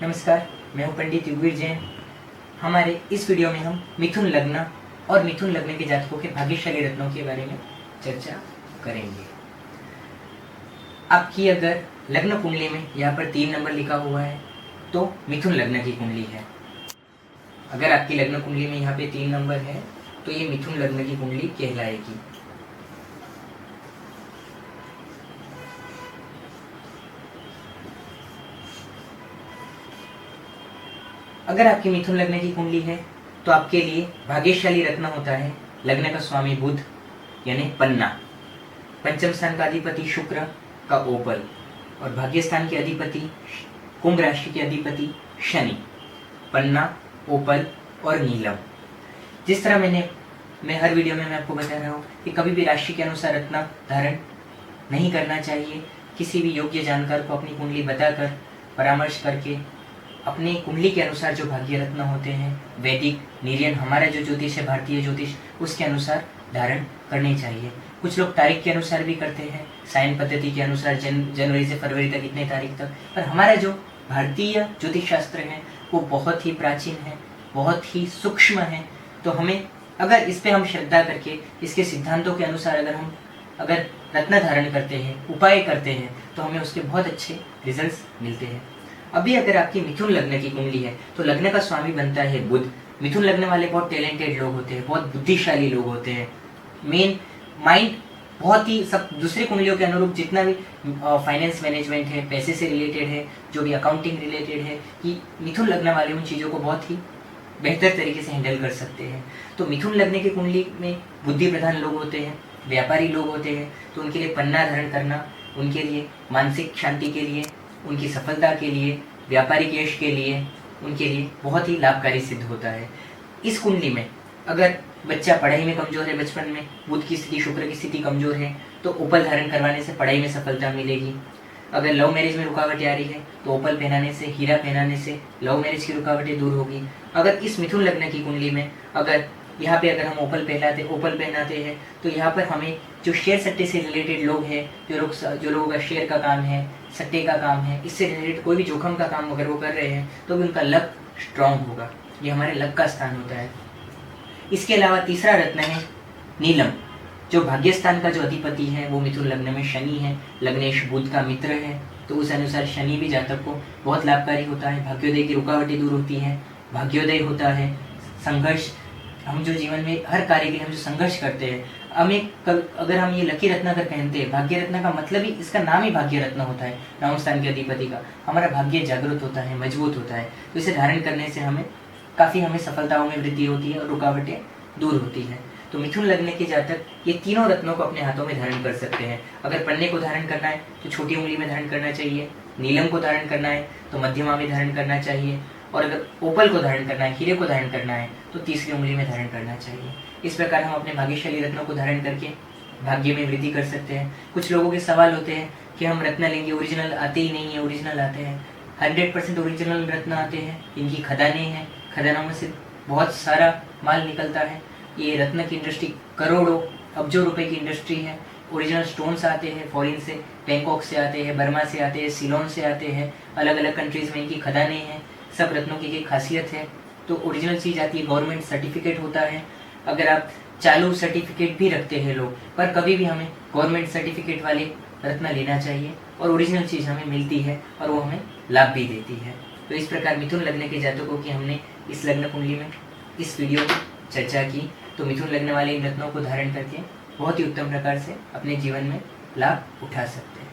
नमस्कार, मैं हूं पंडित युगवीर जैन। हमारे इस वीडियो में हम मिथुन लग्न और मिथुन लग्न के जातकों के भाग्यशाली रत्नों के बारे में चर्चा करेंगे। आपकी अगर लग्न कुंडली में यहाँ पर 3 नंबर लिखा हुआ है तो मिथुन लग्न की कुंडली है। अगर आपकी लग्न कुंडली में यहाँ पे 3 नंबर है तो ये मिथुन लग्न की कुंडली कहलाएगी। अगर आपकी मिथुन लग्न की कुंडली है तो आपके लिए भाग्यशाली रत्न होता है लग्न का स्वामी बुध यानी पन्ना, पंचम स्थान का अधिपति शुक्र का ओपल और भाग्य स्थान के अधिपति कुंभ राशि के अधिपति शनि। पन्ना, ओपल और नीलम। जिस तरह मैं हर वीडियो में मैं आपको बता रहा हूँ कि कभी भी राशि के अनुसार रत्न धारण नहीं करना चाहिए। किसी भी योग्य जानकार को अपनी कुंडली बताकर परामर्श करके अपनी कुंडली के अनुसार जो भाग्य रत्न होते हैं वैदिक निर्यन हमारा जो ज्योतिष है भारतीय ज्योतिष उसके अनुसार धारण करने चाहिए। कुछ लोग तारीख के अनुसार भी करते हैं, सायन पद्धति के अनुसार जनवरी से फरवरी तक इतने तारीख तक। पर हमारा जो भारतीय ज्योतिष शास्त्र है वो बहुत ही प्राचीन है, बहुत ही सूक्ष्म है। तो हमें अगर इस पे हम श्रद्धा करके इसके सिद्धांतों के अनुसार अगर रत्न धारण करते हैं, उपाय करते हैं तो हमें उसके बहुत अच्छे रिजल्ट्स मिलते हैं। अभी अगर आपकी मिथुन लग्न की कुंडली है तो लग्न का स्वामी बनता है बुध। मिथुन लग्न वाले बहुत टैलेंटेड लोग होते हैं, बहुत बुद्धिशाली लोग होते हैं। मेन माइंड बहुत ही सब दूसरी कुंडलियों के अनुरूप जितना भी फाइनेंस मैनेजमेंट है, पैसे से रिलेटेड है, जो भी अकाउंटिंग रिलेटेड है, कि मिथुन लग्न वाले उन चीज़ों को बहुत ही बेहतर तरीके से हैंडल कर सकते हैं। तो मिथुन लग्न की कुंडली में बुद्धि प्रधान लोग होते हैं, व्यापारी लोग होते हैं, तो उनके लिए पन्ना धारण करना उनके लिए मानसिक शांति के लिए, उनकी सफलता के लिए, व्यापारिक यश के लिए उनके लिए बहुत ही लाभकारी सिद्ध होता है। इस कुंडली में अगर बच्चा पढ़ाई में कमजोर है, बचपन में बुध की स्थिति शुक्र की स्थिति कमजोर है तो ओपल धारण करवाने से पढ़ाई में सफलता मिलेगी। अगर लव मैरिज में रुकावटें आ रही है तो ओपल पहनाने से, हीरा पहनाने से लव मैरिज की रुकावटें दूर होगी। अगर इस मिथुन लग्न की कुंडली में अगर यहाँ पे अगर हम ओपल पहनाते हैं तो यहाँ पर हमें जो शेयर सट्टे से रिलेटेड लोग हैं, जो लोगों का शेयर का काम है, सट्टे का काम है, इससे रिलेटेड कोई भी जोखम का काम अगर वो कर रहे हैं तो भी उनका लक स्ट्रांग होगा। ये हमारे लक का स्थान होता है। इसके अलावा तीसरा रत्न है नीलम, जो भाग्य स्थान का जो अधिपति है वो मिथुन लग्न में शनि है। लग्नेश बुध का मित्र है तो उस अनुसार शनि भी जातक को बहुत लाभकारी होता है। भाग्योदय की रुकावटें दूर होती हैं, भाग्योदय होता है। संघर्ष, हम जो जीवन में हर कार्य के लिए हम जो संघर्ष करते हैं, अगर हम ये लकी रत्न अगर पहनते हैं, भाग्य रत्न का मतलब ही इसका नाम ही भाग्य रत्न होता है, नवम स्थान के अधिपति का। हमारा भाग्य जागृत होता है, मजबूत होता है। तो इसे धारण करने से हमें सफलताओं में वृद्धि होती है और रुकावटें दूर होती है। तो मिथुन लग्न के जातक ये तीनों रत्नों को अपने हाथों में धारण कर सकते हैं। अगर पन्ने को धारण करना है तो छोटी उंगली में धारण करना चाहिए, नीलम को धारण करना है तो मध्यमा में धारण करना चाहिए, और अगर ओपल को धारण करना है, हीरे को धारण करना है तो तीसरी उंगली में धारण करना चाहिए। इस प्रकार हम अपने भाग्यशाली रत्नों को धारण करके भाग्य में वृद्धि कर सकते हैं। कुछ लोगों के सवाल होते हैं कि हम रत्न लेंगे, ओरिजिनल आते ही नहीं है। ओरिजिनल आते हैं, 100% ओरिजिनल रत्न आते हैं। इनकी खदानें हैं, खदानों में से बहुत सारा माल निकलता है। ये रत्न की इंडस्ट्री करोड़ों अब्जों रुपए की इंडस्ट्री है। ओरिजिनल स्टोन्स आते हैं फॉरेन से, बैंकॉक से आते हैं, बर्मा से आते हैं, सिलोन से आते हैं। अलग अलग कंट्रीज में इनकी खदानें हैं। सब रत्नों की एक खासियत है। तो ओरिजिनल चीज़ आती है, गवर्नमेंट सर्टिफिकेट होता है। अगर आप चालू सर्टिफिकेट भी रखते हैं लोग, पर कभी भी हमें गवर्नमेंट सर्टिफिकेट वाले रत्न लेना चाहिए और ओरिजिनल चीज़ हमें मिलती है और वो हमें लाभ भी देती है। तो इस प्रकार मिथुन लग्न के जातकों की हमने इस लग्न कुंडली में इस वीडियो में चर्चा की। तो मिथुन लग्न वाले इन रत्नों को धारण करके बहुत ही उत्तम प्रकार से अपने जीवन में लाभ उठा सकते हैं।